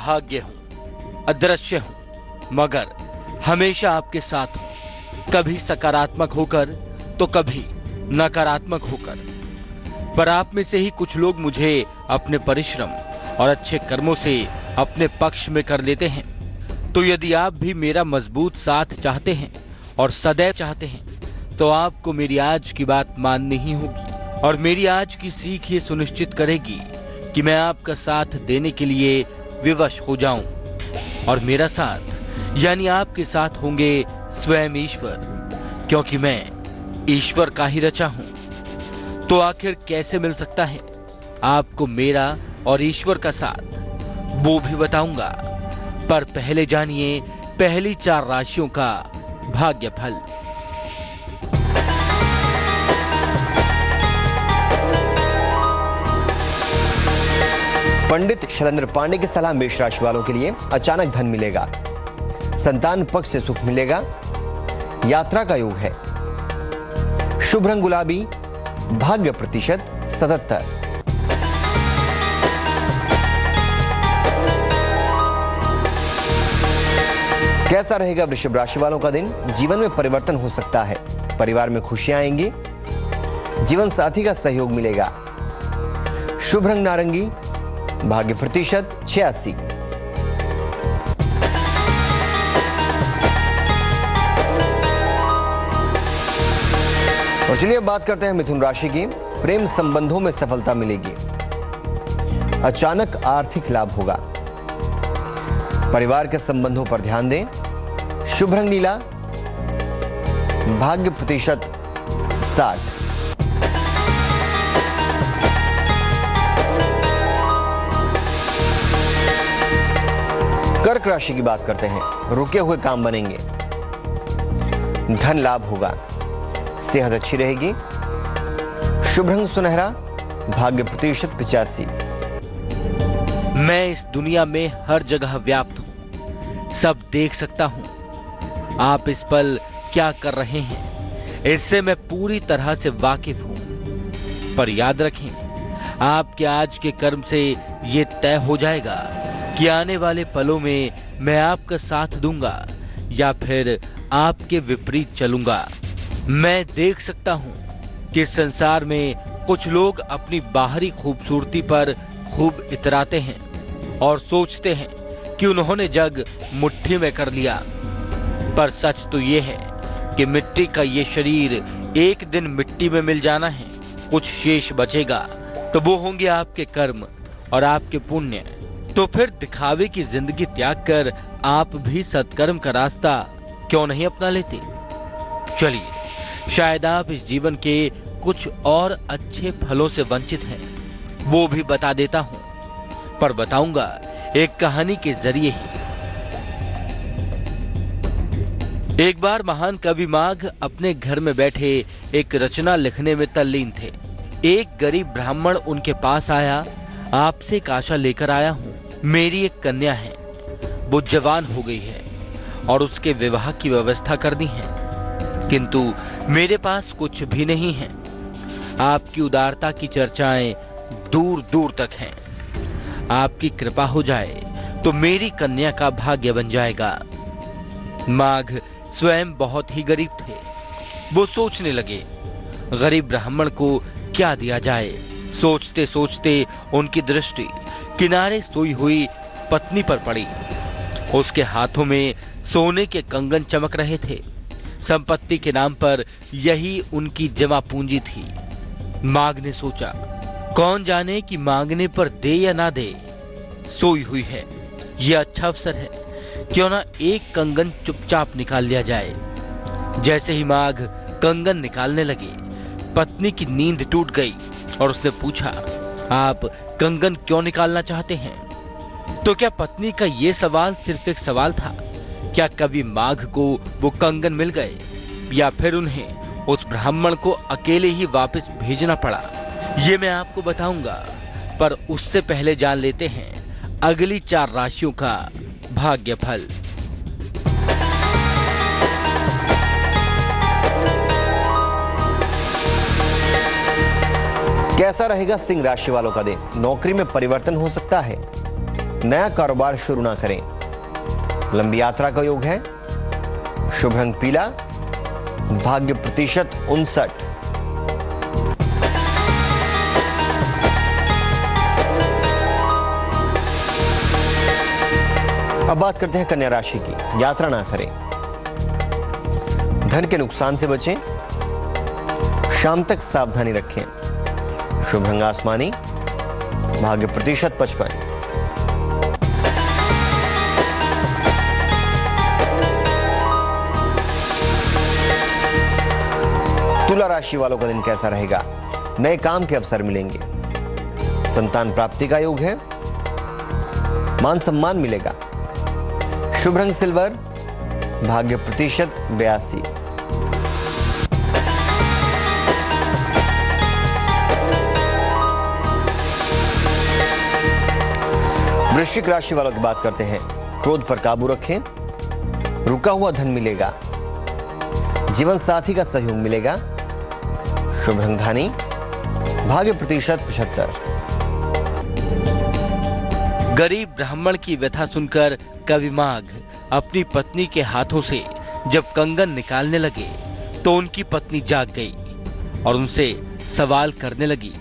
अभाग्य हूँ, अदृश्य हूँ, मगर हमेशा आपके साथ हूँ, कभी सकारात्मक होकर तो कभी नकारात्मक होकर। पर आप में से ही कुछ लोग मुझे अपने परिश्रम और अच्छे कर्मों से अपने पक्ष में कर लेते हैं। तो यदि आप भी मेरा मजबूत साथ चाहते हैं और सदैव चाहते हैं तो आपको मेरी आज की बात माननी ही होगी। और मेरी आज की सीख ये सुनिश्चित करेगी कि मैं आपका साथ देने के लिए विवश हो जाऊं। और मेरा साथ यानी आपके साथ होंगे स्वयं ईश्वर, क्योंकि मैं ईश्वर का ही रचा हूं। तो आखिर कैसे मिल सकता है आपको मेरा और ईश्वर का साथ, वो भी बताऊंगा। पर पहले जानिए पहली 4 राशियों का भाग्यफल। पंडित शैलेंद्र पांडे की सलाह मेष राशि वालों के लिए अचानक धन मिलेगा, संतान पक्ष से सुख मिलेगा, यात्रा का योग है, शुभ रंग गुलाबी, भाग्य प्रतिशत 77। कैसा रहेगा वृषभ राशि वालों का दिन? जीवन में परिवर्तन हो सकता है, परिवार में खुशियां आएंगी, जीवन साथी का सहयोग मिलेगा, शुभ रंग नारंगी, भाग्य प्रतिशत 86। और चलिए अब बात करते हैं मिथुन राशि की। प्रेम संबंधों में सफलता मिलेगी, अचानक आर्थिक लाभ होगा, परिवार के संबंधों पर ध्यान दें, शुभ रंग नीला, भाग्य प्रतिशत 60। कर्क राशि की बात करते हैं। रुके हुए काम बनेंगे, धन लाभ होगा, सेहत अच्छी रहेगी, शुभ रंग सुनहरा, भाग्य प्रतिशत 85। मैं इस दुनिया में हर जगह व्याप्त हूँ, सब देख सकता हूँ। आप इस पल क्या कर रहे हैं इससे मैं पूरी तरह से वाकिफ हूँ। पर याद रखें, आपके आज के कर्म से ये तय हो जाएगा कि आने वाले पलों में मैं आपका साथ दूंगा या फिर आपके विपरीत चलूंगा। मैं देख सकता हूँ कि संसार में कुछ लोग अपनी बाहरी खूबसूरती पर खूब इतराते हैं और सोचते हैं कि उन्होंने जग मुट्ठी में कर लिया। पर सच तो ये है कि मिट्टी का ये शरीर एक दिन मिट्टी में मिल जाना है। कुछ शेष बचेगा तो वो होंगे आपके कर्म और आपके पुण्य। तो फिर दिखावे की जिंदगी त्याग कर आप भी सत्कर्म का रास्ता क्यों नहीं अपना लेते? चलिए, शायद आप इस जीवन के कुछ और अच्छे फलों से वंचित हैं, वो भी बता देता हूं, पर बताऊंगा एक कहानी के जरिए ही। एक बार महान कवि माघ अपने घर में बैठे एक रचना लिखने में तल्लीन थे। एक गरीब ब्राह्मण उनके पास आया। आपसे एक आशा लेकर आया हूँ, मेरी एक कन्या है, वो जवान हो गई है और उसके विवाह की व्यवस्था करनी है, किंतु मेरे पास कुछ भी नहीं है। आपकी उदारता की चर्चाएं दूर दूर तक हैं। आपकी कृपा हो जाए तो मेरी कन्या का भाग्य बन जाएगा। माघ स्वयं बहुत ही गरीब थे। वो सोचने लगे, गरीब ब्राह्मण को क्या दिया जाए। सोचते सोचते उनकी दृष्टि किनारे सोई हुई पत्नी पर पड़ी। उसके हाथों में सोने के कंगन चमक रहे थे। संपत्ति के नाम पर यही उनकी जमा पूंजी थी। माघ ने सोचा, कौन जाने कि मांगने पर दे या ना दे, सोई हुई है, यह अच्छा अवसर है, क्यों ना एक कंगन चुपचाप निकाल लिया जाए। जैसे ही माघ कंगन निकालने लगे, पत्नी की नींद टूट गई और उसने पूछा, आप कंगन क्यों निकालना चाहते हैं? तो क्या पत्नी का यह सवाल सिर्फ एक सवाल था? क्या कवि माघ को वो कंगन मिल गए या फिर उन्हें उस ब्राह्मण को अकेले ही वापस भेजना पड़ा? ये मैं आपको बताऊंगा, पर उससे पहले जान लेते हैं अगली 4 राशियों का भाग्यफल। कैसा रहेगा सिंह राशि वालों का दिन? नौकरी में परिवर्तन हो सकता है, नया कारोबार शुरू ना करें। लंबी यात्रा का योग है। शुभ रंग पीला, भाग्य प्रतिशत 59। अब बात करते हैं कन्या राशि की। यात्रा ना करें, धन के नुकसान से बचें, शाम तक सावधानी रखें। शुभ रंग आसमानी, भाग्य प्रतिशत 55। तुला राशि वालों का दिन कैसा रहेगा? नए काम के अवसर मिलेंगे, संतान प्राप्ति का योग है, मान सम्मान मिलेगा। शुभ रंग सिल्वर, भाग्य प्रतिशत 82। वृश्चिक राशि वालों की बात करते हैं। क्रोध पर काबू रखें, रुका हुआ धन मिलेगा, जीवन साथी का सहयोग मिलेगा। शुभ रंग धानी, भाग्य प्रतिशत 75। गरीब ब्राह्मण की व्यथा सुनकर कवि माघ अपनी पत्नी के हाथों से जब कंगन निकालने लगे तो उनकी पत्नी जाग गई और उनसे सवाल करने लगी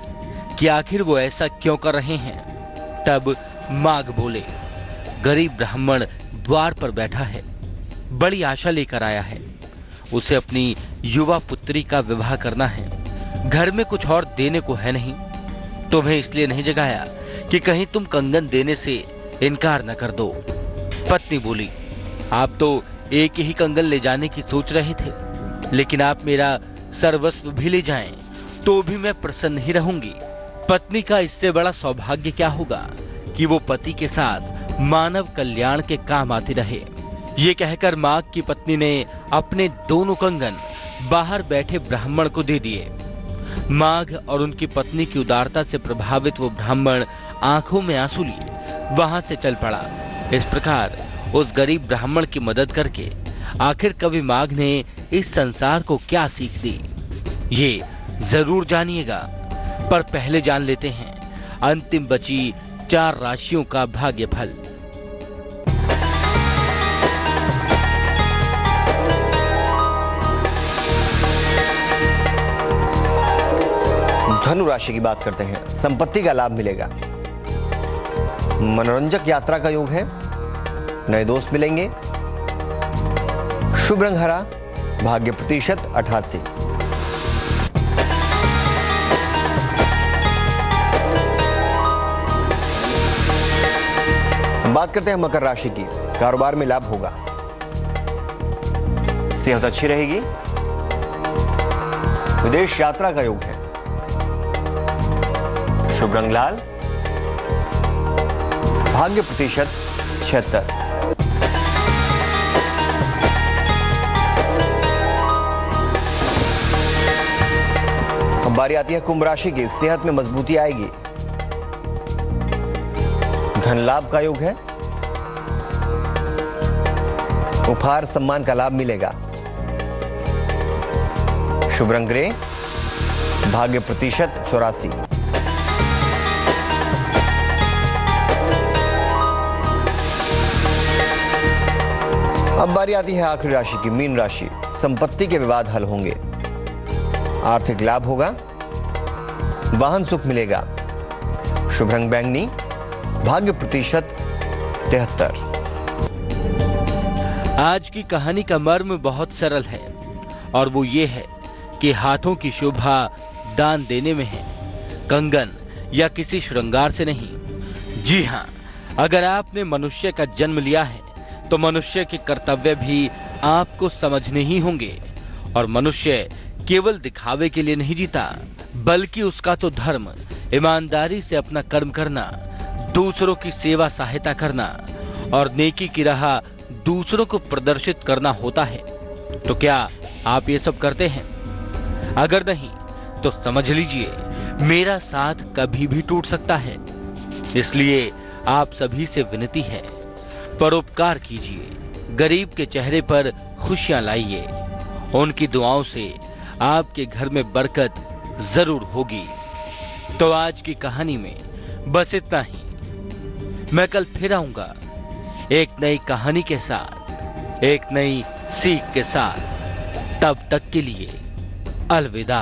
कि आखिर वो ऐसा क्यों कर रहे हैं। तब माघ बोले, गरीब ब्राह्मण द्वार पर बैठा है, बड़ी आशा लेकर आया है, उसे अपनी युवा पुत्री का विवाह करना है, घर में कुछ और देने को है नहीं। तुम्हें इसलिए नहीं जगाया कि कहीं तुम कंगन देने से इनकार न कर दो। पत्नी बोली, आप तो एक ही कंगन ले जाने की सोच रहे थे, लेकिन आप मेरा सर्वस्व भी ले जाएं तो भी मैं प्रसन्न ही रहूंगी। पत्नी का इससे बड़ा सौभाग्य क्या होगा कि वो पति के साथ मानव कल्याण के काम आती रहे। ये कहकर माघ की पत्नी ने अपने दोनों कंगन बाहर बैठे ब्राह्मण को दे दिए। माघ और उनकी पत्नी की उदारता से प्रभावित वो ब्राह्मण आंखों में आंसू लिए वहां से चल पड़ा। इस प्रकार उस गरीब ब्राह्मण की मदद करके आखिर कवि माघ ने इस संसार को क्या सीख दी, ये जरूर जानिएगा। पर पहले जान लेते हैं अंतिम बची 4 राशियों का भाग्यफल। धनु राशि की बात करते हैं। संपत्ति का लाभ मिलेगा, मनोरंजक यात्रा का योग है, नए दोस्त मिलेंगे। शुभ रंग हरा, भाग्य प्रतिशत 88। बात करते हैं मकर राशि की। कारोबार में लाभ होगा, सेहत अच्छी रहेगी, विदेश यात्रा का योग है। शुभ रंग लाल, भाग्य प्रतिशत 76। अब बारी आती है कुंभ राशि की। सेहत में मजबूती आएगी, धन लाभ का योग है, उपहार सम्मान का लाभ मिलेगा। शुभ रंग ग्रे, भाग्य प्रतिशत 84। अब बारी आती है आखिरी राशि की, मीन राशि। संपत्ति के विवाद हल होंगे, आर्थिक लाभ होगा, वाहन सुख मिलेगा। शुभ रंग बैंगनी, भाग्य प्रतिशत 73। आज की कहानी का मर्म बहुत सरल है और वो ये है कि हाथों की शोभा दान देने में है, कंगन या किसी श्रृंगार से नहीं। जी हाँ, अगर आपने मनुष्य का जन्म लिया है तो मनुष्य के कर्तव्य भी आपको समझने ही होंगे। और मनुष्य केवल दिखावे के लिए नहीं जीता, बल्कि उसका तो धर्म ईमानदारी से अपना कर्म करना, दूसरों की सेवा सहायता करना और नेकी की राह दूसरों को प्रदर्शित करना होता है। तो क्या आप ये सब करते हैं? अगर नहीं तो समझ लीजिए मेरा साथ कभी भी टूट सकता है। इसलिए आप सभी से विनती है, परोपकार कीजिए, गरीब के चेहरे पर खुशियां लाइए। उनकी दुआओं से आपके घर में बरकत जरूर होगी। तो आज की कहानी में बस इतना ही। मैं कल फिर आऊंगा एक नई कहानी के साथ, एक नई सीख के साथ। तब तक के लिए अलविदा।